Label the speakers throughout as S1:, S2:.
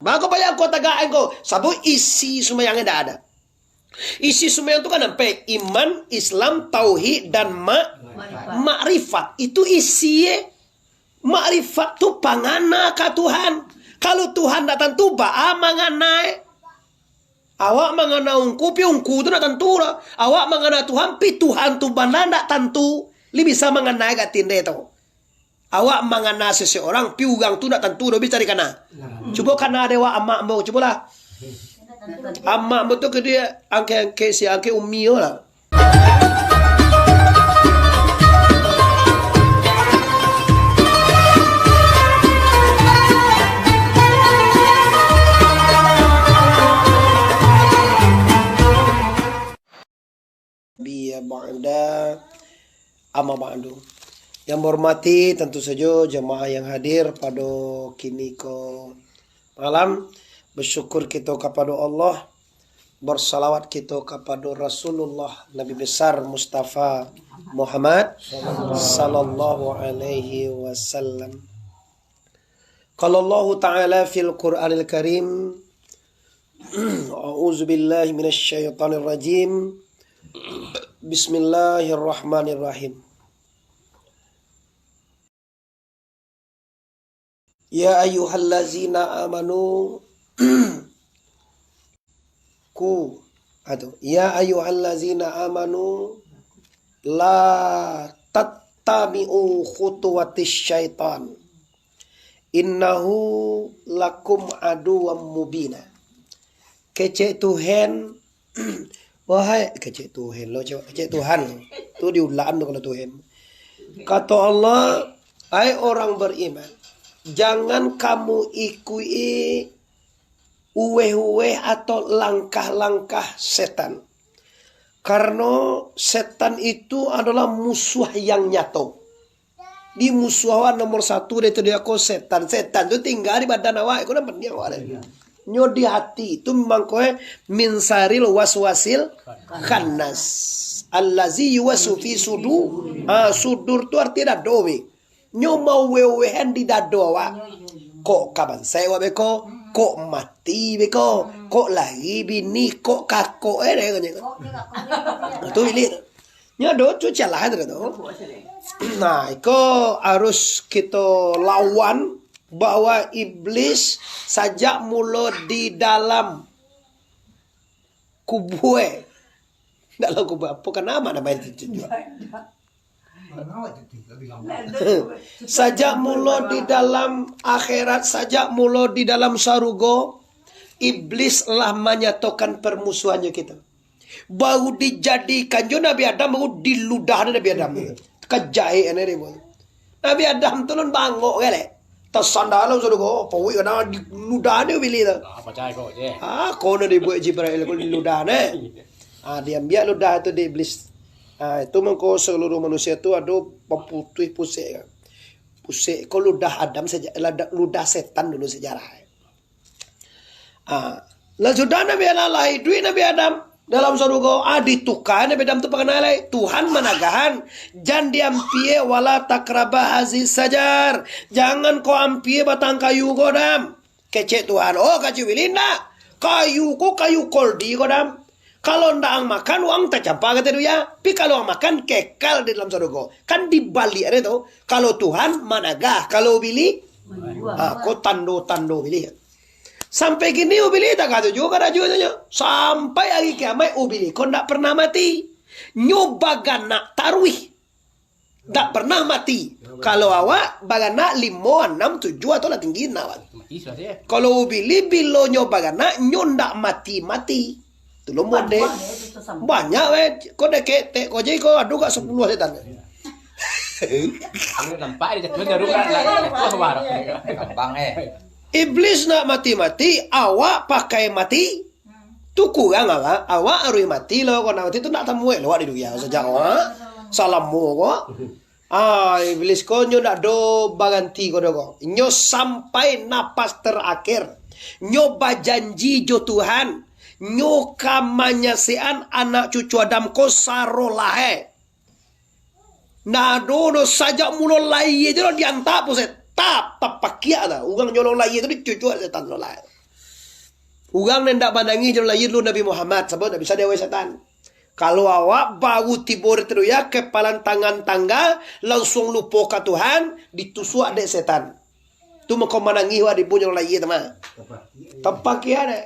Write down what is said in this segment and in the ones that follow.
S1: Maka banyak kau tagain kau. Sabu isi semua yang ada. Isi semua itu kan sampai iman, Islam, tauhid dan makrifat. Itu isi makrifat tu pangana ka Tuhan. Kalau Tuhan tak tentu ba mangana. Awak mangana ungku pi ungku tu nak tentu lah. Awak mangana Tuhan pi Tuhan tu banda tak tentu. Li bisa mangana kat tinde tu. Awak mangana seseorang pi ugang tu nak tentu do bisa kana. Cuba kana dewa amak mo cubalah. Amak mo tu ke dia angke si angke umi lah. Biya ba'da amma ba'du. Yang hormati tentu saja jemaah yang hadir pada kini ko malam, bersyukur kita kepada Allah, bersalawat kita kepada Rasulullah Nabi besar Mustafa Muhammad sallallahu alaihi wasallam. Qala Allah Ta'ala fil Qur'anil Karim, a'udzu billahi minasy syaithanir rajim. Bismillahirrahmanirrahim. Ya ayyuhallazina amanu ya ayyuhallazina amanu la tattabi'u khutuwatis syaitan innahu lakum aduwwam mubina. Kecek Tuhan. Wahai kecek Tuhan lo, kecek Tuhan tu diulang tu kalau Tuhan. Kata Allah, hai orang beriman, jangan kamu ikuti uweh-uweh atau langkah-langkah setan. Karena setan itu adalah musuh yang nyata. Di musuhan nomor satu itu dia kau setan. Setan itu tinggal di badan awak, itu nampak dia awak. Nyo di hati itu memang kowe minsaril waswasil khannas allazi yuwasu fi sudur. Sudur tu artinya dadowe. Nyo mau wewehen di dadowa. Kok kaban saya beko, kok mati beko, kok lagi bini, kok kako itu ini. Nyo do tu celah itu. Nah, itu harus kita lawan. Bahwa iblis sajak mula di dalam kubue. Dalam kubue apa kan nama itu juga. Sajak mula di dalam akhirat, sajak mula di dalam sarugo, iblis lah menyatakan permusuhannya kita. Baru dijadikan jo Nabi Adam, baru diludah Nabi Adam. Kejai ini dia. Nabi Adam tu non bangok kali. Tersandalam sudah kau, pawai kena ludah ni pilih tu.
S2: Apa cai kau je?
S1: Kau nak dibuat Jibril kau ludah ni. Dia ambil ludah tu di iblis. Itu mengko seluruh manusia tu ada putih pusik. Pusik kau ludah Adam saja, ludah setan dulu sejarah. Lalu sudah Nabi Allah lahir duit Nabi Adam. Dalam surga ditukar Nabi Adam tu pengenalai Tuhan menagahan jangan diampie wala takraba haziz sajar, jangan kau ampie batang kayu godam kecek Tuhan. Kacu bilinda kayu koldi godam, kalau ndang makan uang tak campak kata dia. Tapi kalau makan kekal di dalam surga kan dibalik ada tu. Kalau Tuhan managah, kalau bili kau tando bili. Sampai kini ubili tak kata juga rajunya. Sampai hari kiamat ubili kau tak pernah mati. Nyoba ganak tarwih tak pernah mati. Kalau awak bagana 5, 6, 7 atau lah tinggi nawat. Kalau ubili bilo nyoba ganak ndak mati. Tu lo mode. Banyak kau deket kau jadi kau aduh kat 10 setan.
S2: Nampak dia tu garu lah. Gampang
S1: Iblis nak mati-mati, awak pakai mati, tu kurang awak harus mati loh. Kalau mati tu nak tamu loh di dunia sejak awak salamu kok. Iblis kau nyo nak do baganti kau. Nyo sampai napas terakhir, nyo bajanji jo Tuhan, nyo kamanyasian anak cucu Adam ko sarolahe. Nado no sajak mulo lai je lo diantap puset. Tap papakia dah. Ugang nyolong lagi itu dicucuk setan lo lah. Ugang nendak pandangi jalan lahir lu Nabi Muhammad sebab tak bisa dewa setan. Kalau awak baru tibur itu ya kepalan tangan tangga langsung lupa ke Tuhan ditusuk dek setan. Tu mau kau menangi wa dipunya lahir teman. Tempat kia dek.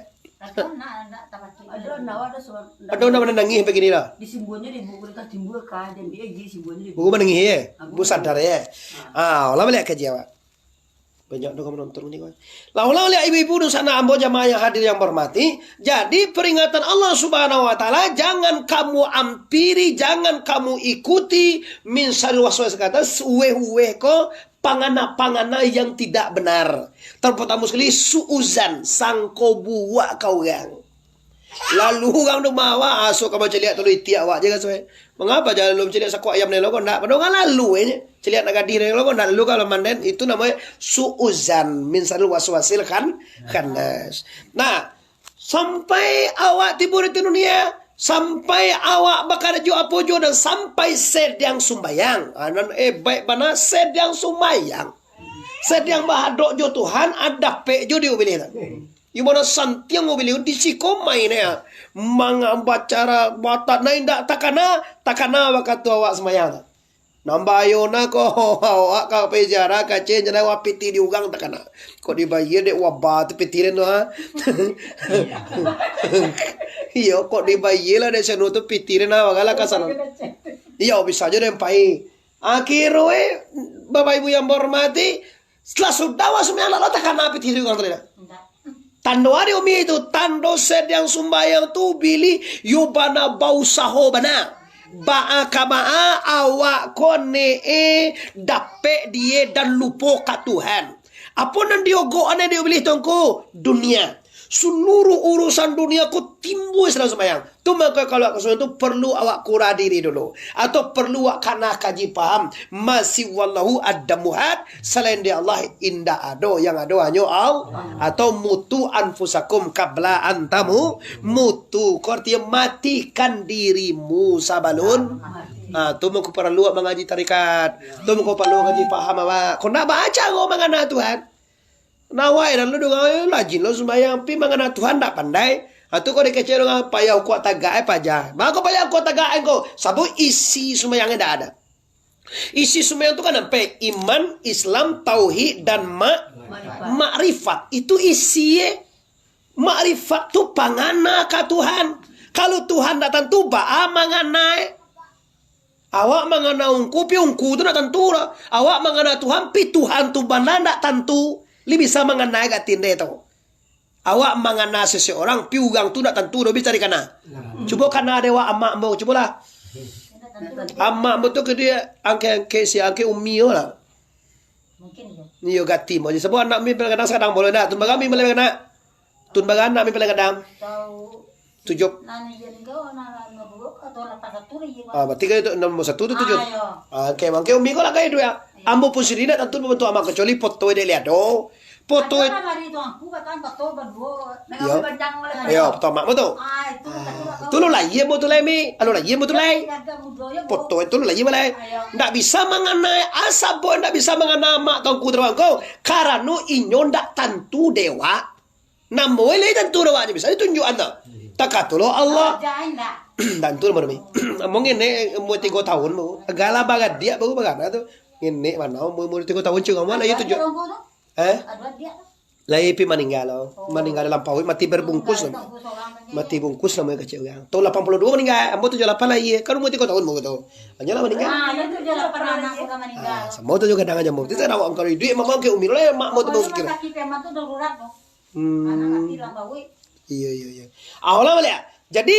S1: Ada nak menangi begini lah.
S3: Di simbolnya di buku kita timbul kah dan dia di simbolnya di
S1: Buku menangi ya. Bu sadar ya. Olah melihat kerja awak. Banyak dong menonton ini kawan. Laulah oleh ibu-ibu di sana ambo jamaah yang hadir yang berhormati. Jadi peringatan Allah Subhanahu wa taala jangan kamu ampiri, jangan kamu ikuti min syarril waswas kata suwe-uwe ko pangana-pangana yang tidak benar. Terpertama sekali suuzan sangko buak kau yang. Lalu orang tu mawa asuk kamu celiak tulu itiak awak je kan soe. Mengapa jalan lu celiak sakwa ayam nelo kau ndak padahal lalu celiak naga diri nelo kau ndak lalu kalau manden itu namanya suuzan min syarril waswasil khannas. Nah, sampai awak timbul di dunia, sampai awak bakal jo apojo dan sampai sedang sumbayang. Anan baik bana sedang sumbayang. Sedang bahadok jo Tuhan ada pe jo dia pilih. Imana santiang mobil di sikomai ya. Mangambacara batat na indak takana wakatu awak semayang. Nambayona ko awak ka pejara ka cenjana wa piti diugang takana. Ko dibayar dek wabat pitiren ha. Iyo ko dibayar lah dek senu tu pitiren ha wagala kasana. Iya bisa aja deh pai. Akhirnya Bapak Ibu yang berhormati setelah sudah semayang lalu takana piti diugang tadi. Tando ada umi itu tando sedang sumbayang tu bili yubana bau saho bana baa kamaa awak kone dape dia dan lupo ka Tuhan. Apa nan dia go ane dia beli tongko dunia. Seluruh urusan dunia ku timbul sedang sembahyang. Tu maka kalau aku itu perlu awak kura diri dulu. Atau perlu awak kana kaji paham. Masih wallahu ad-damuhat. Selain dia Allah indah ado. Yang ado hanya Allah. Atau mutu anfusakum kabla antamu. Mutu. Artinya matikan dirimu sabalun. Nah, tu maka perlu awak mengaji tarikat. Tu maka perlu kaji paham awak. Kau nak baca kau mengana Tuhan. Nawai dan lu dengar lajin lo sembahyang pi mangana Tuhan tak pandai. Atu kau dikecil dengan payah kuat tagak paja. Maka payah kuat tagak kau. Sabu isi sembahyangnya dah ada. Isi sembahyang tu kan sampai iman, Islam, tauhid dan makrifat. Itu isi makrifat tu pangana ka Tuhan. Kalau Tuhan tak tentu ba mangana. Awak mangana ungku pi ungku tu nak tentu lah. Awak mangana Tuhan pi Tuhan tu bana tak tentu. Li bisa mengenai kat tinde tu. Awak mengenai seseorang piugang tu nak tentu lebih cari kana. Cuba kana dewa amak mo, cuba lah. Amak mo tu ke dia angke si angke umi lah.
S3: mungkin
S1: Niyo gati mo. Sebab anak mi kadang kadang boleh nak. Tun bagami boleh nak. Tun bagan anak mi kadang.
S3: tahu
S1: Tujuh.
S3: nani jadi kau nana nabuk atau lapas satu lagi.
S1: Berarti kan itu 6 1 tu 7.
S3: Ayo.
S1: Oke, mangke umi ko lah kayak dua. Ambo pun sendiri nak tentu membantu amak kecuali foto dia lihat do. Foto
S3: Ada hari itu aku katakan foto berdua.
S1: Yo. Ayo, foto amak mo tu.
S3: Ah itu
S1: Tu lo lah iya mo tu lai mi. Alo lah iya mo tu lai. Foto itu lo lah iya malai. Ndak bisa mengenai asap boy, ndak bisa mengenai mak tongku terawang kau. Karena inyo ndak tentu dewa. Namo le tentu dewa aja bisa ditunjuk anda. Takatulo Allah.
S3: Jangan enggak.
S1: Dantul mana mi? Mungkin ne mau 3 tahun mau. Gala bagat dia baru bagana tu. Ini mana mau 3 tahun cuma mana itu jo. Eh?
S3: Ada dia.
S1: Lai pi meninggal lo. Meninggal dalam pawai mati berbungkus lah. Mati bungkus namanya kecil yang. Tahun 82 meninggal. Ambo 78 lah iya. Kan mau 3 tahun mau tu. Hanya lah meninggal.
S3: Ah itu dia pernah anak aku meninggal.
S1: Semua tu juga kadang aja mau. Kita nak angkar duit memang ke umi lah mak mau tu mau kira.
S3: Kaki peman tu darurat tu. Anak mati lah bawa.
S1: Iya. Awalnya boleh. Jadi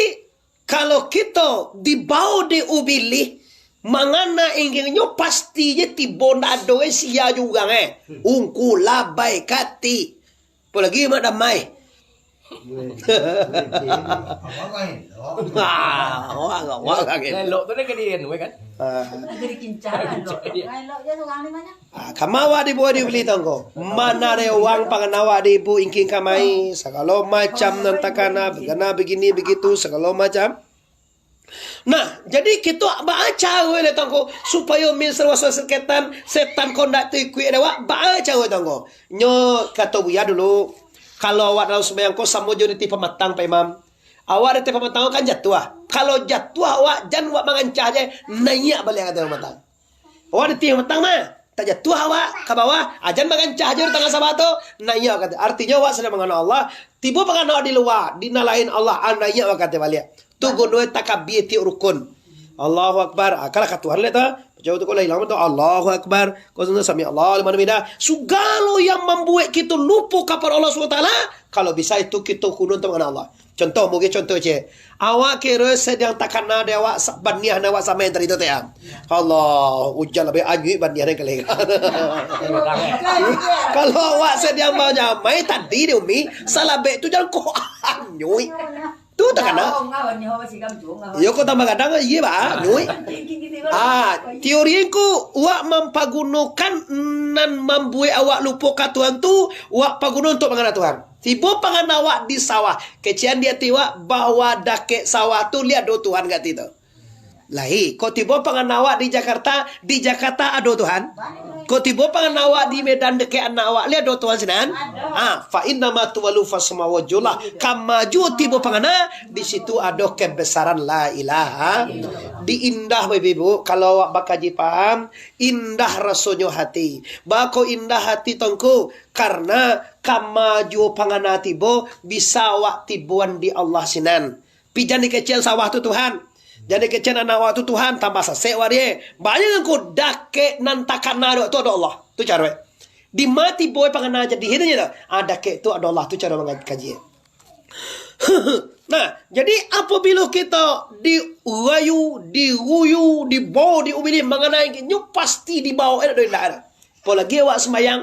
S1: kalau kita dibawa di ubili, mangana inginnya pastinya tibonda doe sia juga ungku labai kati. Apalagi mak damai.
S2: Lelok tu dia kedian kan.
S3: Lagi dikincar lo. Lo dia tukang ni mana?
S1: Kamawa di buah dibeli tangko. Mana ada uang panganawa di ibu ingking kamai. Segala macam nantakana, begini begitu segala macam. Nah, jadi kita baca we tangko supaya misal waswas setan kau ndak tikui dewa baca we tangko. Nyo kata buya dulu. Kalau awak dalam sembahyang kau samo jadi tipe matang Pak Imam. Awak ada tipe matang kan jatuh. Kalau jatuh awak jangan awak mengancah aja naik balik kata matang. Awak ada tipe matang mah. Tak jatuh awak ke bawah, ajan mengancah aja di tengah sabato, naik kata. Artinya awak sedang mengenal Allah, tiba pengenal di luar, dinalain Allah, naik awak kata balik. Tu gunoi takabir ti rukun. Allahu Akbar. Akala katuhan leta. Jauh tu kalau hilang tu Allahu Akbar. Kau sudah sami Allah liman hamidah. Segala yang membuat kita lupa kepada Allah SWT. Kalau bisa itu kita kunun dengan Allah. Contoh, mungkin contoh je. Awak kira sedang takkan ada awak baniah awak sama yang tadi tu tak? Allah, hujan lebih anjui baniah yang kelih. Kalau awak sedang mau jamai tadi dia umi, salah bet tu jangan kau anjui. Tu tak kena. Yo kau tambah kadang iya ba, anjui. Teori ku awak mempagunakan nan membuat awak lupa kat Tuhan tu, awak paguna untuk mengenal Tuhan. Tiba pangan awak di sawah. Kecian dia tiba bawa dakek sawah tu lihat do Tuhan kat itu. Lahi, kau tiba pangan awak di Jakarta ada Tuhan. Kau tiba pangan awak di Medan dekat anak awak lihat do Tuhan sinan. Fa inna ma tuwalu fasma wajullah. Kamaju tiba pangan di situ ada kebesaran la ilaha. Di indah Ibu, kalau awak bakaji paham, indah rasanya hati. Bako indah hati tongku karena kamaju pangana tibo bisa awak tibuan di Allah sinan. Pijan di kecil sawah tu Tuhan. Jadi kecil anak awak tu Tuhan tambah sesek dia. Banyak aku dake nantakan nado tu ada Allah. Tu cara. Di mati boy pangana jadi hidupnya tu. Dake tu ada Allah tu cara mengaji. Nah, jadi apabila kita diuayu, diuyu, dibawa, diumili mengenai nyu pasti dibawa dari daerah. Apalagi awak sembahyang,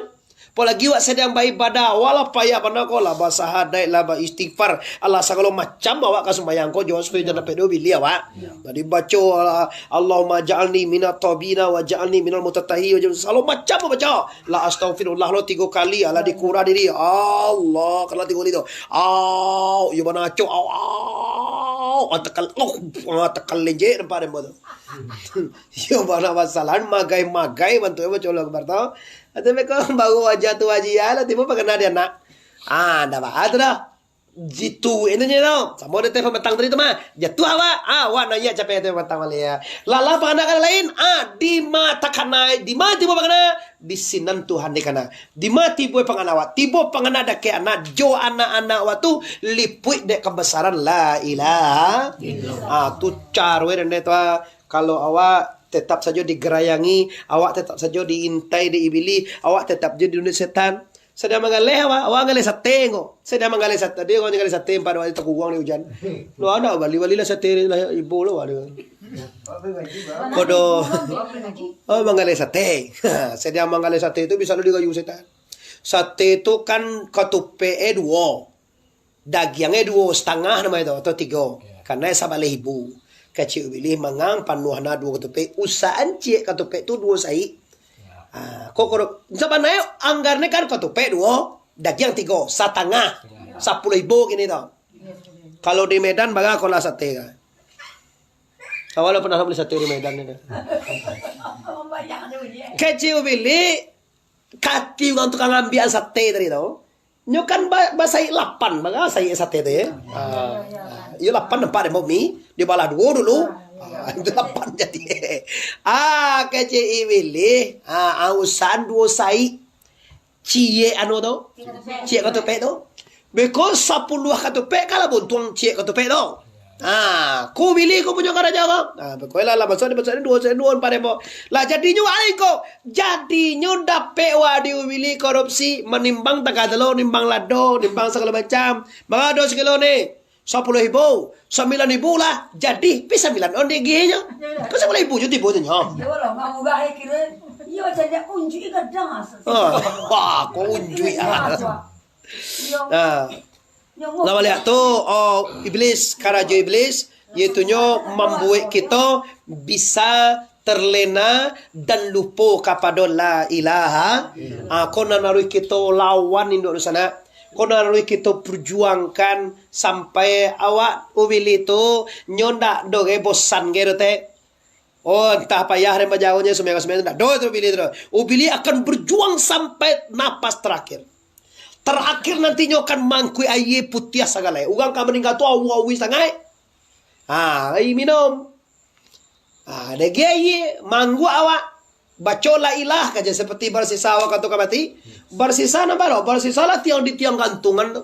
S1: apalagi awak sedang beribadah, wala payah panakola bahasa hadai lah istighfar, Allah segala macam awak ka sembahyang ko jauh supaya jangan pedo bili awak. Tadi baca Allahumma ja'alni minat tabina wa ja'alni minal mutatahi segala macam baca. La astaghfirullah lo 3 kali ala dikura diri. Allah kalau 3 kali tu. You mana aco atakal leje nampak demo tu. Yo mana masalah magai bantu baca Allah akbar tau. Atau mereka baru wajah tu wajah lah tiba pakai nada nak. Dah bahas dah. Jitu ini je tau. Sama ada telepon petang tadi tu mah. Jatuh awak. Awak nanya capek telepon petang malia. Lala penganak lain. Di mata kanai. Di mati tiba penganak. Di sinan Tuhan di kana. Di mati tiba penganak awak. Tiba penganak dah ke anak. Jo anak-anak awak tu liput dek kebesaran la ilaha. Tu carwe dan tu kalau awak tetap saja digerayangi, awak tetap saja diintai, diibili, awak tetap jadi dunia setan. Sedang mengalih awak mengalih sate ngo. Sedang mengalih sate dia orang mengalih sate pada waktu terkuang di hujan. Lo ada bali-bali lah sate lah ibu lo ada. Kodo. Mengalih sate. Sedang mengalih sate itu bisa lo digayu setan. Sate itu kan ketupe 2. Dagingnya 2,5 namanya itu atau 3. Karena sabale ibu. Kecil pilih mangang panuhna 2 ketupe. Usahaan cik ketupe itu 2 sai. Kok sebenarnya anggarnya kan ketupe 2, daging 3, 1,5, 10.000 gini tau. Kalau di Medan baga kola sate kan. Awalnya pernah beli sate di Medan ini. Kecil pilih kaki untuk ngambil sate tadi tau. Nyo kan basai 8 baga saya sate tu ya. Iya 8 tempat demo mi di bala 2 dulu. Itu 8 jadi. Kecil pilih ausan 2 sai. Cie anu tu. Cie ketupe tu. Because 10 ketupe kalau buntung cie ketupe tu. Ku pilih ku punya karaja kau. Bekolah lah masuk di 2 pada mo. Lah jadinya aing ko. Jadinya dapat wadi pilih korupsi menimbang takadalo, nimbang lado, nimbang segala macam. Mga do segala ni. 10.000, 9.000 lah. Jadi bisa 9 on DG-nya. Kau 10.000 je tiba tu nya. Wah, kau unjui Lawa lihat tu iblis, karajo iblis iaitunya membuat kita bisa terlena dan lupa kepada la ilaha. Kau naruh kita lawan Indo sana. Kau naruh kita perjuangkan sampai awak ubili tu nyondak doge bosan gitu teh. Entah payah rem jauhnya semua tak do tu ubili terus. Ubili akan berjuang sampai napas terakhir. Terakhir nantinya akan mangkui aye putih segala. Ugang ka meninggal tu awi sangai. Ai minum. Degi aye manggu awak. Baca la ilah kaja seperti bersisa awak kata mati. Bersisa nama lo. Bersisa lah tiang di tiang gantungan tu.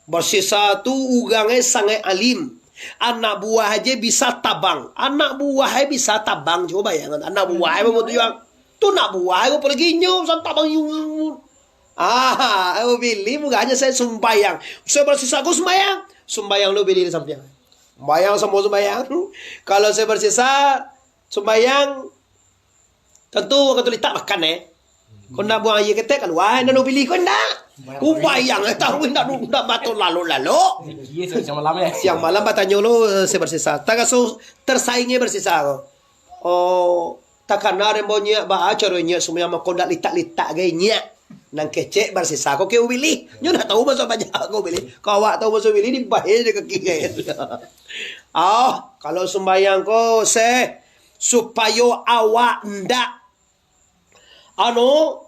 S1: Bersisa tu ugangnya sangai alim. Anak buah aja bisa tabang. Anak buah aja bisa tabang. Coba bayangkan. Anak buah aja mau tujuan. Tu nak buah aja pergi nyum. Sampai tabang yung. Aku pilih bukannya saya sembayang. Saya bersisa aku sembayang. Sembayang lo pilih samping. Sembayang semua sembayang. Kalau saya bersisa sembayang tentu waktu letak makan Kau nak buang air ketek kan wah nak pilih kau nak. Bayang tahu nak batu lalu.
S2: Iya siang malam ya.
S1: Siang malam batanya lo saya bersisa. Tak so tersaingnya bersisa ko. Oh takkan ada banyak bah caranya semua makon dak letak gayanya. Nang kecek bersisa kau kau pilih. Nyo nak tahu masa banyak kau pilih. Kau awak tahu masa pilih di bahaya je kaki gaya. Kalau sembayang kau supaya awak ndak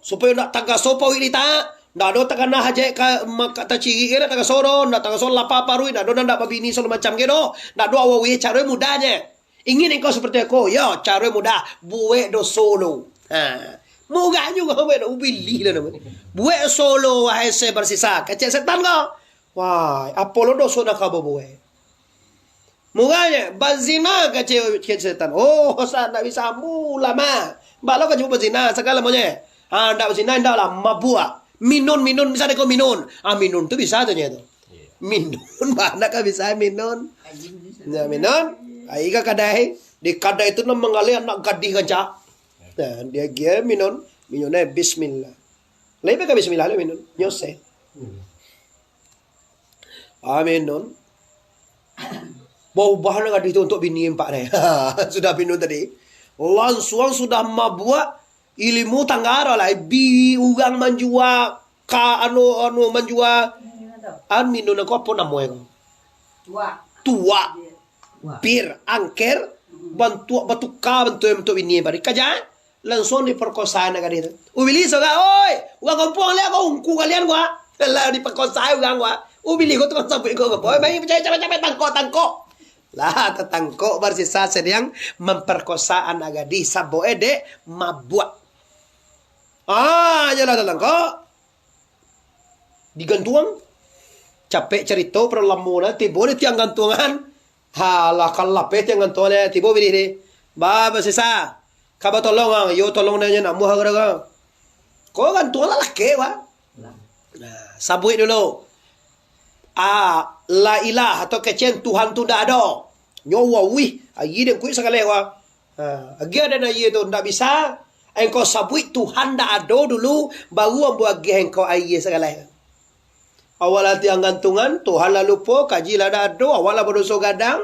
S1: supaya ndak tangga sopa wilita. Ndak do takana haje ka kata ciri ke tangga soro, ndak tangga soro lapa parui, ndak do ndak babini solo macam ke do. Ndak do awi cara mudanya. Ingin engkau seperti aku, ya cara mudah buwe do solo. Muga juga kau nak ubili lah nama. Buat solo wahai saya bersisa. Kecil setan kau. Wah, Apollo dosa nak kau buat. Muganya bazina kecil setan. Oh, saya nak bisa lama. Balau kau cuba bazina segala macam. Ndak bazina ndak lah mabua. Minun bisa dek kau minun. Minun tu bisa tu tu. Minun mana kau bisa minun? Ya minun. Aika kadai. Di kadai itu nama mengalir anak gadis kancak. Nah, dia gaya minunnya bismillah. Lebih ke bismillah le minun, nyose. Minun. Bau bahan nak itu untuk bini empat ni. Sudah minun tadi. Langsung sudah mabua ilmu tanggara lah. Bi ugang menjua ka menjua. Minun aku apa namanya? Tua. Bir angker. Bantu bini empat. Kaja. Langsung diperkosa nak dia. Ubili soga, oi, uang kampung le kau ungku kalian gua. Lah diperkosa uang gua. Ubili kau tukang sampai kau apa? Mai capek tangkok. Lah tetangkok bersisa sedang memperkosa anak gadis saboe de mabuk. Jalan tetangkok. Digantung. Capek cerita perlamunan tibo di tiang gantungan. Halah kalap tiang gantungan tibo bili ni. Bersisa. Kaba tolong yo tolong nanya nak muha gara. Kau kan tuan lelaki wa. Nah, sabui dulu. La ilah atau kecen Tuhan tu dah ada. Nyawa wih, ayi dia kuih sekali wa. Agi ada na ye tu ndak bisa. Engkau sabui Tuhan dah ada dulu baru ambu agi engkau ayi sekali. Awal tiang gantungan Tuhan lalu po kaji lah dah ada awal berdosa gadang.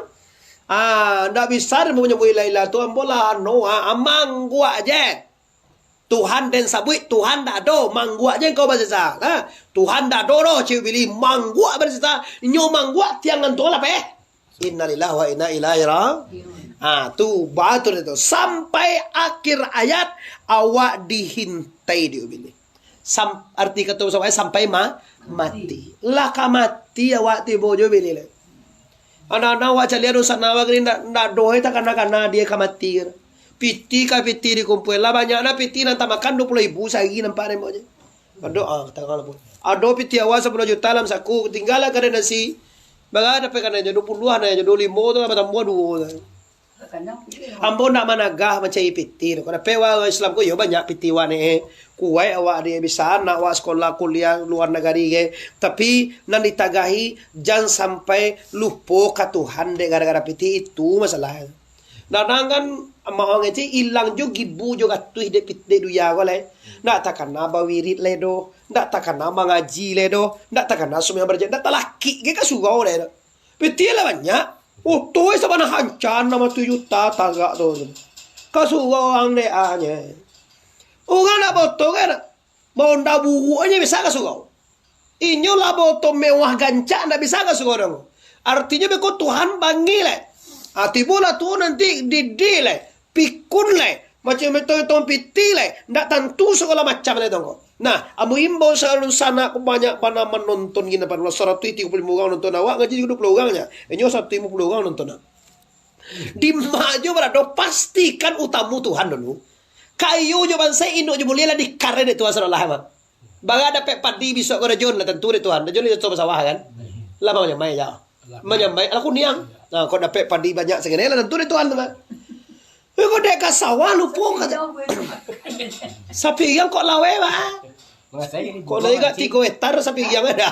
S1: Ndak bisa menyebut ilah tu ambola amang gua aja. Tuhan dan sabui Tuhan dak do mang gua aja kau bersisa. Tuhan dak do ciu bili mang gua bersisa. Nyo mang gua tiangan tu lah Innalillahi wa inna ilaihi raji'un. Tu batur itu sampai akhir ayat awak dihintai dia bili. Arti kata sampai mati. Lah mati awak tibo jo bili le. Anak-anak wajah lihat usaha nawak ini nak doa tak karena dia kamati. Piti dikumpul lah banyak na piti nanti makan 20.000 sehari nampak ni macam. Tak kalau pun. Ado piti awas 10 juta dalam saku tinggal lah kerana nasi. Baga dapat kerana jadi 20-an aja 25 tu apa tambah 2. Ampun nak managah macam piti. Kalau pewa Islam ko yo banyak piti wane. Kuai awak dia bisa nak awak sekolah kuliah luar negeri ke. Tapi nan ditagahi jangan sampai lupa ke Tuhan dek gara-gara piti itu masalah. Nanang kan mau ngeci hilang jo gibu jo gatuh dek piti duya golai. Nak takkan nama wirid ledo, nak takkan nama ngaji ledo, nak takkan nama semua berjalan, nak talaki ke kasugau ledo. Piti lah banyak. Oh, tu sama nak hancan nama 7 juta tagak tu. Kasugau ang leanya. Ugang nak botol kan? Mau ndak buku aja bisa ke sugau. Inyo lah botol mewah gancak ndak bisa ke sugau dong. Artinya beko Tuhan bangi le. Tibola tu nanti didi le, pikun le, macam itu piti le, ndak tentu segala macam le dong. Nah, amu imbau salun sana aku banyak mana menonton gini pada 135 orang nonton awak ngaji 20 orangnya. Enyo 150 orang nonton. Di maju berado pastikan utamu Tuhan dulu. Kayu jo bangsa Indo jo boleh lah di kare de Tuhan sallallahu alaihi wasallam. Baga dapat padi besok ko jon lah tentu de Tuhan. Jon itu sawah kan. Lah mau nyamai ya. Menyamai aku niang. Nah, kau dapat padi banyak segini lah tentu de Tuhan tu. Kau dek ka sawah lupa kata. Sapi yang kok lawe ba? Kok lagi 3 hektar sapi yang ada.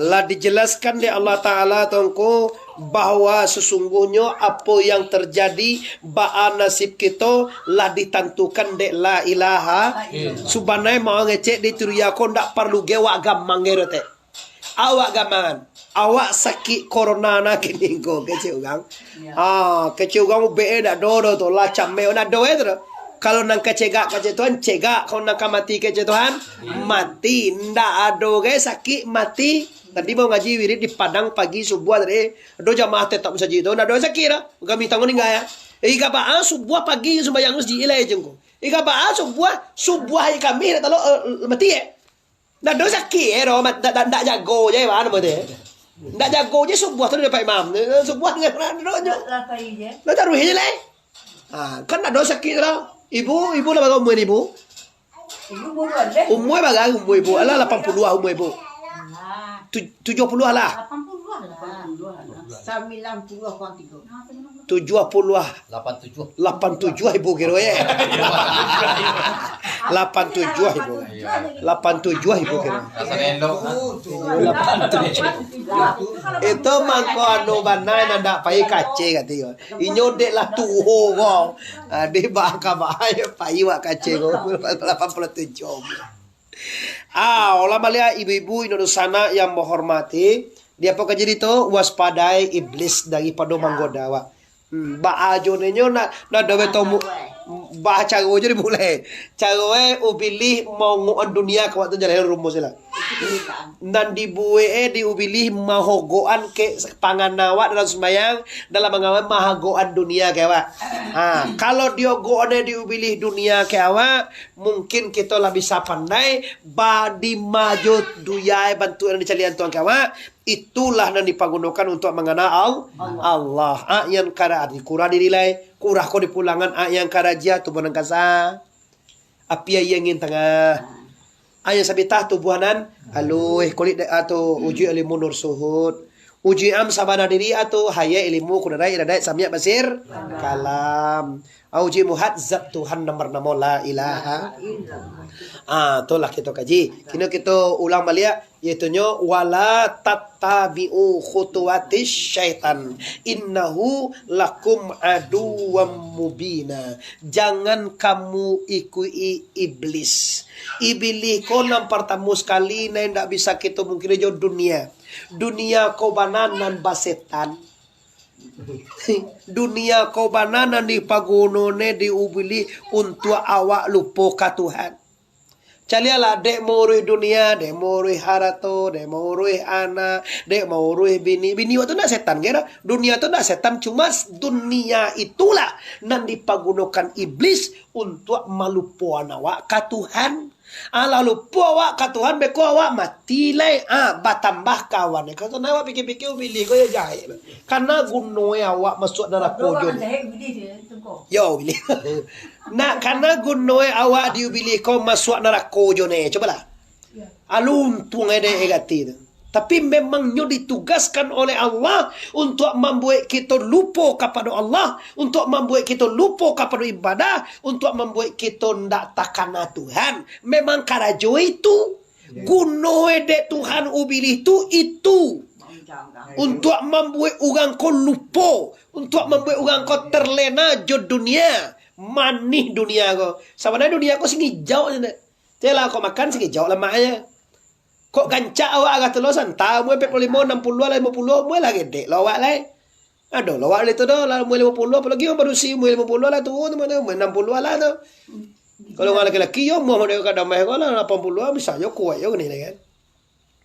S1: Lah dijelaskan oleh Allah Ta'ala tongko bahwa sesungguhnya apa yang terjadi ba'a nasib kita lah ditentukan dek la ilaha subhanai mau ngecek di turiya ko ndak perlu gewak gamang gerote. Awak gamangan. Awak sakit corona na kini ko kece ugang. Kece ugang be dak dodo to la chamme ona doe to. Kalau nang kecegak Tuhan cegak, kalau nang mati kece Tuhan mati. Ndak ado ge sakit mati. Tadi mau ngaji wirid di Padang pagi subuh tadi. Ado jamaah tetap saja itu. Ndak do sakit dah. Kami tanggung ni ya. Ika ba subuh pagi sembahyang masjid ilai jengko. Ika ba subuh kami dak talo mati eh. Ndak do sakit ro ndak jago je ba anu mati. Ndak jago je subuh tu dapat imam. Subuh dengan ro je. Lah taruh je lai. Kan ndak do sakit dah. Ibu lah bagai umur ibu.
S3: Ibu buruan deh.
S1: Umur bagai umur ibu. Alah 80 umur ibu. 70 lah.
S3: 80 lah. 90 kurang 3.
S1: 70 lah.
S2: 87
S1: ibu kira ya. 87 ibu. 87 ibu kira. Itu mangko anu banai nanda pai kace katio. Inyo dek lah tuho go. Di baka bahaya pai wa kace go 87. Ulama lihat ibu-ibu Indonesia yang menghormati, dia apa jadi tu waspadai iblis daripada menggoda awak. Baajo nenyo na dawe tomu ba cara jadi boleh. Cara ubili mau nguan dunia ke waktu jalan rumus lah. Dan dibuwe diubili mahogoan ke panganawak dalam sembahyang dalam mengawan mahagoan dunia ke awak. Kalau dia goane diubili dunia ke awak, mungkin kita lah bisa pandai badi maju duyai bantuan dicalian tuan ke awak. Itulah yang dipagunakan untuk mengenal Allah. Yang kara kurang dinilai, kurang ko dipulangan yang kara jia tubuh nang kasa. Api yang ingin tengah. Yang sabitah tubuhanan aluh kulit atau uji ilmu nur suhud. Uji am sabana diri atau haya ilmu kudarai iradai samia basir kalam. Uji muhad zat Tuhan nomor la ilaha. Itulah kita kaji. Kini kita ulang balik yaitu wala tattabi'u khutuwatis syaitan innahu lakum aduwwam mubina. Jangan kamu ikuti iblis. Iblis ko nang pertama sekali na ndak bisa kita mungkin jo dunia. Dunia ko bananan basetan. Dunia ko bananan di pagunone diubili untuk awak lupa ka Tuhan. Calialah dek morui dunia, dek morui harato, dek morui anak, dek morui bini. Bini itu nak setan kira. Dunia itu nak setan, cuma dunia itulah yang dipagunakan iblis untuk malupuan awak ka Tuhan. Lalu awak ka Tuhan beko awak mati lai batambah kawan. Kalau awak pikir-pikir pilih kau ya jahil. Karena gunoi awak masuk dalam kojon. Yo pilih. Nak karena gunoi awak diubili kau masuk dalam kojon coba lah. Aluntung ada egati. Tapi memangnya ditugaskan oleh Allah untuk membuat kita lupa kepada Allah, untuk membuat kita lupa kepada ibadah, untuk membuat kita tidak takana Tuhan. Memang karajo itu, gunoe de Tuhan ubilih itu. Untuk membuat orang kau lupa, untuk membuat orang kau terlena jo dunia, manih dunia kau. Sebenarnya dunia kau singi jauh je. Jelah kau makan singi jauh lama aja. Kok gancak awak agak telosan tahu mu 45 60 50 mu lah gede lawak lai. Aduh lawak itu dah lah mu 50 apalagi baru si mu 50 lah tu mana mu 60 lah tu. Kalau orang lelaki yo mu ada kadang meh kalau 80 bisa yo kuat yo ni kan.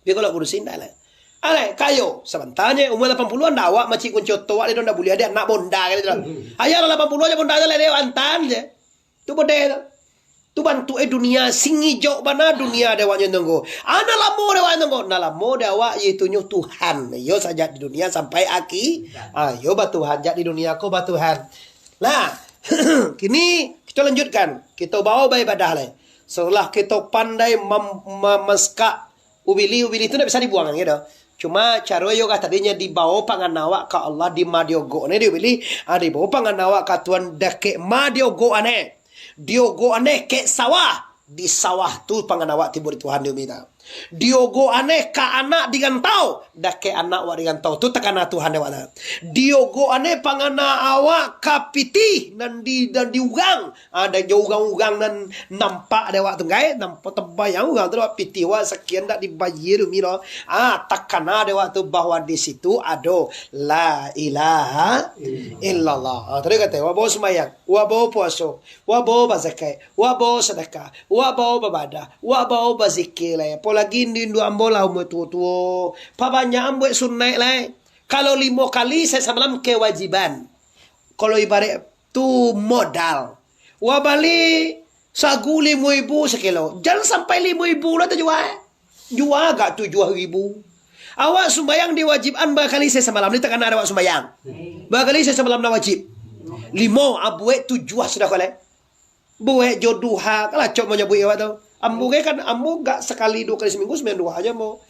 S1: Dia kalau urusin dah lah. Alai kayo sebentarnya umur 80 anda awak macam kunci tua dia dah boleh ada nak bonda gitu. Ayah 80 aja bonda aja lah dia antan je. Tu bodeh tu. Tu bantu dunia singi jauh bana dunia dewanya nunggu. Ana lamo dewa nunggu. Na lamo dewa yaitu nyu Tuhan. Yo saja di dunia sampai aki. Yo ba Tuhan jak di dunia ko ba Tuhan. Nah, kini kita lanjutkan. Kita bawa ibadah le. Setelah kita pandai memeska ubili itu tidak bisa dibuang gitu. Cuma cara yo tadinya dibawa panganawa ke Allah di madiogo ne diubili. Dibawa panganawa ke Tuhan dake madiogo ane. Diogo aneh ke sawah. Di sawah tu panganawa tibur Tuhan dia minta. Diogo aneh ka anak digantau. Dah ke anak wa digantau. Tu takana Tuhan dia wala. Diogo aneh pangana awak kapiti. Dan diugang. Ada ugang-ugang dan nampak dewa tu gaya. Nampak terbayang ugang tu dewa piti wa sekian dak dibayar miro. Takana dewa tu bahwa di situ ada la ilaha illallah. Tadi kata wa bawa semayang, wa bawa puasa, wa bawa zakat, wa bawa sedekah, wa bawa babadah, wa bawa bazikir lah. Apalagi nindu ambola umur tua. Pabanya ambo sunnah lah. Kalau 5 kali saya semalam kewajiban. Kalau ibarat tu modal. Wa bali sagu 5.000 sekilo. Jangan sampai 5.000 lah terjual. Jual agak 7.000. Awak sembayang diwajibkan berkali saya semalam. Ni takkan ada awak sembayang. Berkali saya semalam na wajib. 5 abuek 7 sudah kole. Buek jodoha. Kalau cok mau nyebut awak tu. Ambu kan ambu gak sekali 2 kali seminggu sembilan 2 aja mau.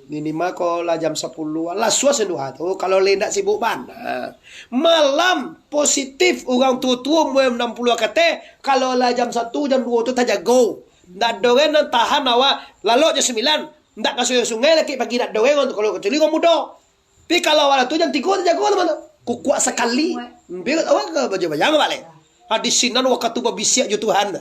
S1: Minimal kalau jam 10 lah suas 2 tu. Kalau lendak sibuk mana. Malam positif orang tua-tua mau 60 kata. Kalau lah jam 1 jam 2 tu tak jago. Ndak doen nan tahan awak lalu jam 9. Ndak kasih sungai lagi pagi nak doen untuk kalau kecuali kau muda. Tapi kalau awak tu jam 3 tak jago teman. Kuat sekali. Biar awak ke baju-baju balik. Hadis sinan waktu babisiak jo Tuhan.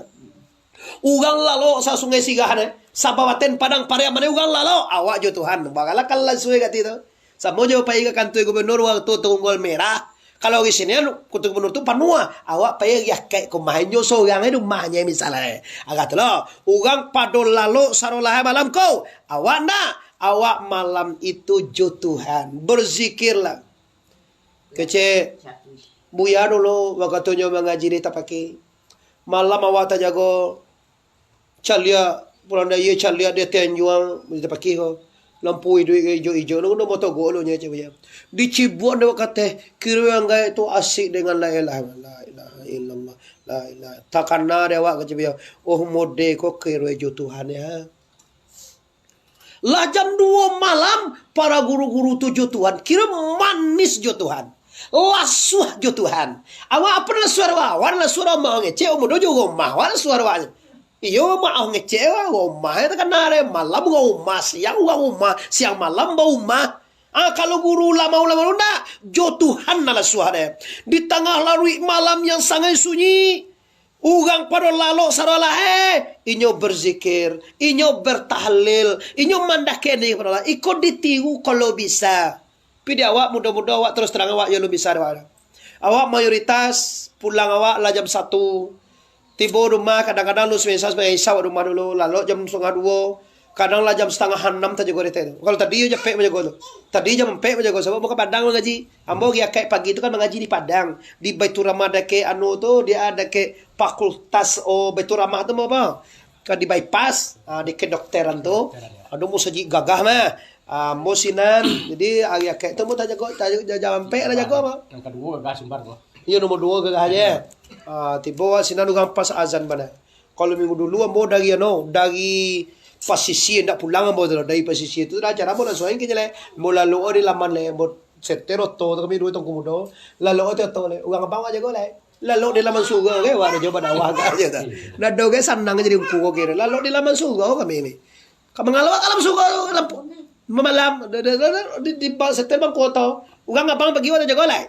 S1: Ugang lalo sa sungai sigahan sabawaten padang pariaman ugang lalo awak jo Tuhan bagalah kalau suwe kat itu samo jo pai ke kantor gubernur waktu tunggul merah kalau di sini kantor gubernur tu panua awak pai ya kayak kumain jo so yang itu mahnya misalnya agak lo ugang padol lalo sarolah malam kau awak na awak malam itu jo Tuhan berzikirlah kece buya dulu waktunya mengaji di tapaki malam awak tak jago Chalia pulang dia chalia dia tenjuang di pagi ho lampu hijau no moto golo nya cewa di Cibuan dia kata kira yang gaya itu asik dengan la ilaha illallah la ilaha takana dia wak cewa oh mode ko kira jo Tuhan ya lah jam 2 malam para guru-guru tujuh Tuhan kira manis jo Tuhan lasuh jo Tuhan awak apa lah suara awan lah suara mau ngece omodo jo gomah wan suara wan iyo mau ngecewa gomah itu kan nare malam gomah siang malam gomah kalau guru lama ndak jo Tuhan nala suara di tengah larui malam yang sangat sunyi ugang pada lalu sarolah inyo berzikir inyo bertahlil inyo mandakeni pada ikut ditiru kalau bisa pidi awak mudah-mudah awak terus terang awak ya lu bisa awak mayoritas pulang awak lah jam 1 tiba rumah kadang-kadang lu semasa isya rumah dulu lalu jam 1:30 kadang lah jam 5:30 tak jago itu kalau tadi aja pek menjago tadi jam 4 menjago sebab mau ke Padang mengaji ambo ya kayak pagi itu kan mengaji di Padang di Baitur Rahmah ada ke anu tu dia ada ke fakultas Baitur Rahmah tu mau apa kan di bypass di kedokteran tu aduh mau saji gagah mah mosinan jadi agak kayak tu mau tak jago jam 4 lah jago apa
S2: yang kedua gagah sumbar tu
S1: iya nomor 2 gagah aja tiba sinan ugang pas azan bana kalau minggu dulu ambo dari pasisi ndak pulang ambo dari pasisi itu dah cara bola soalnya kejele bola lo di laman le ambo setero to kami dua tong kumudo lalu to le ugang bawa aja gole lalu di laman suga ke wae coba dawah aja ta nah doge sanang jadi kuko kira lalu di laman suga kami ini kamu ngalawak alam suga lampu malam di setero kota ugang abang pergi aja gole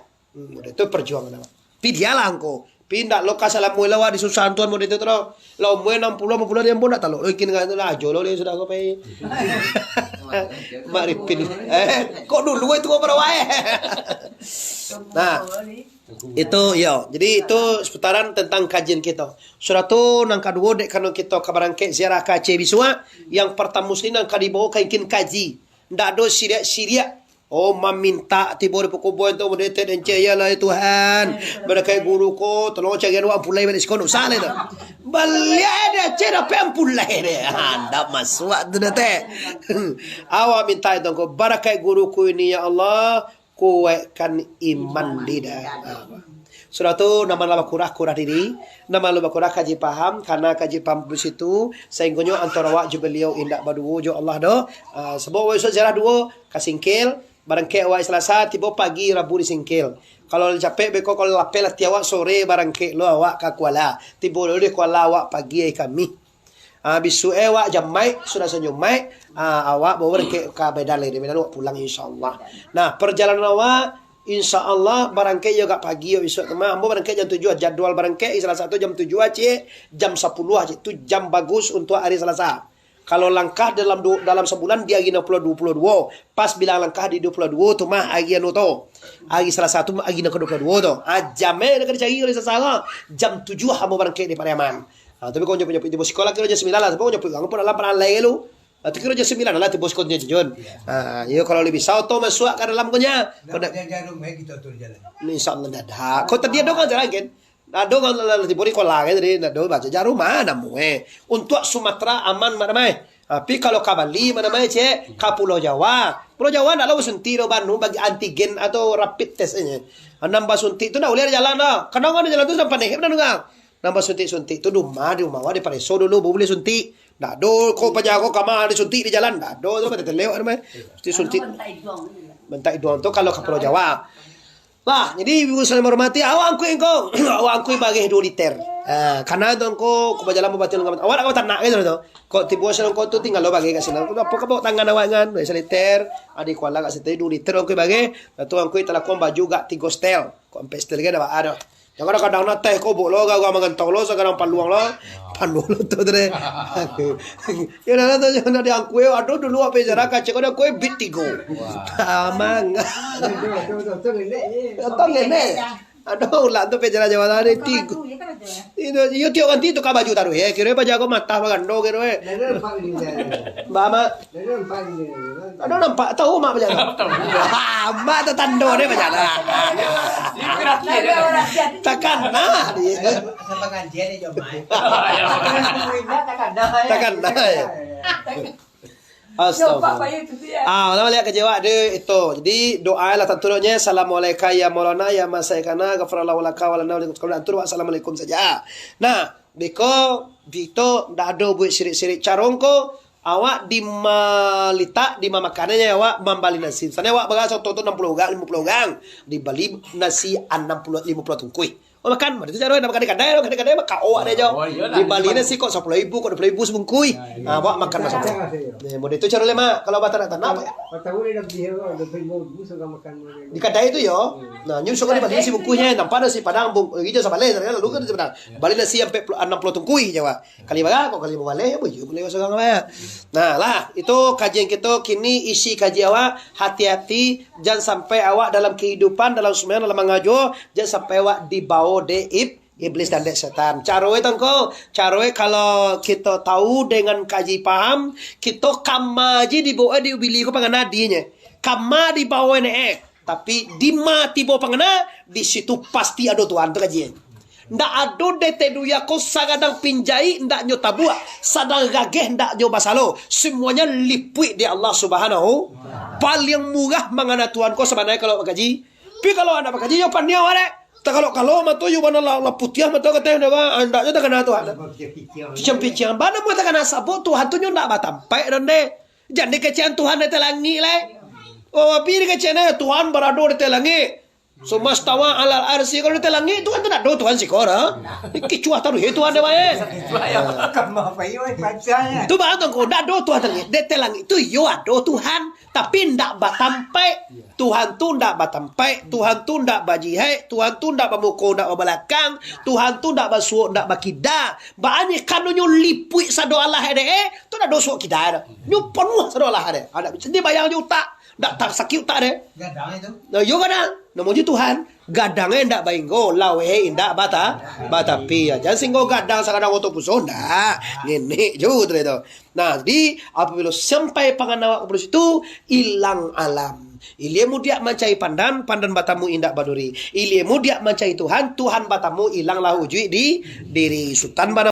S1: itu perjuangan apa pidialah angko pindah lokasi alam mula wa di susantuan mo dito tro law mo 60 mo pula yang bonda talo kin nga la jolo le sudah ko pay maripin kok dulu itu kok para wae nah itu ya jadi itu seputaran tentang kajian kita surah tu nang kedua dek kanu kita kabarangke ziarah kace bisua yang pertama muslim nang kadibawa kain kaji ndak do siria Oh, meminta tiba di pokok tu mendetek dan ya lah Tuhan. Mereka guru ko tolong cari orang pulai balik sekolah salah tu. Balik dia cara pem pulai dia. Anda masuk tu teh. Awak minta itu ko barakai guruku ini ya Allah, kuatkan iman dia. Sudah tu nama lama kurah diri, nama lama kurah kaji paham, karena kaji paham di situ sehingga antara awak juga beliau indak berdua jo Allah do. Sebab awak sejarah dua kasingkil, barang ke awak Selasa tiba pagi Rabu disingkil. Kalau capek beko kalau lapel tiawak sore barang ke lo awak ka Kuala, tiba lo di Kuala awak pagi kami. Bisu awak jam mai sudah senyum mai, awak bawa ke Bedale, di Bedale awak pulang insyaallah. Nah perjalanan awak InsyaAllah barangkai juga pagi besok teman. Ambo barangkai jam 7 jadwal barangkai salah satu jam 7 aja, jam 10 aja. Itu jam bagus untuk hari Selasa. Kalau langkah dalam sebulan dia gina 22. Pas bilang langkah di 22 tu mah hari anu tu. Hari Selasa tu hari ke 22 tu. Jamnya nak dicari oleh Selasa. Jam 7 ambo barangkai di Pariaman. Tapi kau nyampe di sekolah kira jam 9 lah. Tapi kau nyampe angpo dalam peran lain lu. Kira jam 9 lah tiba sekolahnya Jun. Ya kalau lebih sauto masuk ke dalam konya. Kau dah
S4: jarum kita tu jalan.
S1: InsyaAllah dah. Kau tadi ada kan jalan kan? Ada kan tiba di kolah kan tadi. Ada baca jarum mana mu Untuk Sumatera aman mana mai. Tapi kalau ke Bali mana mai cek ke Pulau Jawa. Pulau Jawa nak lalu suntik do Bandung bagi antigen atau rapid testnya. Nambah suntik tu nak boleh jalan dah. Kadang-kadang jalan tu sampai nih. Benar enggak? Nambah suntik di rumah di Pareso dulu boleh suntik. Dah do kau paja kau kamar di suntik di jalan. Dah do tu pada terlewat mah. Mesti suntik. Bentak doang tu kalau ke Pulau Jawa. Lah, jadi ibu saya menghormati awak angkui bagi 2 liter. Karena tu kau berjalan membaca dengan awak nak tanah gitu tu. Kau tiba saya kau tu tinggal lo bagi kat sini. Kau apa kau tangan awak kan? 1 liter. Adik kuala kat situ 2 liter angkui bagi. Tu angkui telah kau baju gak 3 stel. Kau pestel kan ada. Yang kadang-kadang nak teh kau boleh gak makan tau lo sekarang paluang lo. Panuh lo tu deh. Ya dah tu jangan ada angkui. Aduh dulu apa jarak kacau kau kau bit 3. Amang. Atau nenek. Aduh ulah tu pejara Jawa tadi 3. Itu tiok ganti tu ka baju taruh ya. Kira baju aku mata bagando kira. Mama. Aduh nampak tahu mak bejana. Mak tu tando dia bejana. Takkan nah dia.
S4: Sampai ngajian dia jomai.
S1: Takkan nah. Astagfirullah. Lama lihat kecewa dia itu. Jadi doa lah tentunya assalamualaikum ya maulana ya masaikana ghafarallahu laka wa lana wa assalamualaikum saja. Nah, beko Vito dah ada buat sirik-sirik carongko awak di malita di makanannya awak membali nasi. Sana awak bagas toto 60 gang 50 gang di Bali nasi 60 50 tungkui. Oh makan, itu cara nak makan kadai kau ada je. Di Bali nasi kok 10.000 kok 20.000 sebungkui. Awak makan macam tu. Model itu cara lema kalau bata nak tanah apa ya? Di kadai itu yo. Nah, nyun suka di Bali nasi bungkuinya tanpa nasi padang hijau sama le, lalu kan sebentar. Bali nasi sampai 60 tungkui Jawa. Kali baga kok kali boleh ya boleh sekarang ya. Nah, lah itu kajian kita kini isi kaji awak hati-hati jangan sampai awak dalam kehidupan dalam sembahyang dalam mengajo jangan sampai awak dibawa iblis dan setan. Caroe tangko, caroe kalau kita tahu dengan kaji paham, kita kamaji dibawa diubili ko panganadinya. Kama dibawa tapi di mati bawa pangana di situ pasti ada Tuhan tu kajian. Ndak ada dete duya ko sagadang pinjai ndak nyo tabua, sadang gageh ndak nyo basalo. Semuanya lipui di Allah Subhanahu. Paling murah mangana Tuhan ko sebenarnya kalau kaji. Tapi kalau anda kaji yo pania wale. Kalau matu you mana la putih matu kata anda andaknya tak kena Tuhan. Cempician bana mo tak kena sabot Tuhan tu nyo ndak batampai donde. Jadi kecian Tuhan di telangi le. Oh pi kecian Tuhan berado di telangi. Sumastawa alal arsi kalau di telangi Tuhan tu nak do Tuhan sikora. Kicuah taruh itu Tuhan dewa Tu ba tu ko ndak do Tuhan di telangi tu yo ado Tuhan tapi ndak batampai. Tuhan tu ndak batampai, Tuhan tu ndak bajihai, Tuhan tu ndak bamukau ndak belakang, Tuhan tu ndak basuo ndak bakida. Baani kanu nyu lipui sado Allah ade tu ndak dosuo kida. Nyu penuh sado Allah ade. Ada sedih bayang nyu tak ndak tak sakit tak ade.
S4: Gadang itu.
S1: Nah, yo gadang. namuji Tuhan, gadangnya ndak bainggo, lawe indak batapi ya. Jangan singgo gadang sakadang oto puso, ndak. Ngene juga itu. Nah, jadi apabila sampai panganawa ke itu hilang alam. Ilmu dia mencari pandan batamu indak baduri. Ilmu dia mencari Tuhan batamu hilang lahu ujui di diri. Sultan bana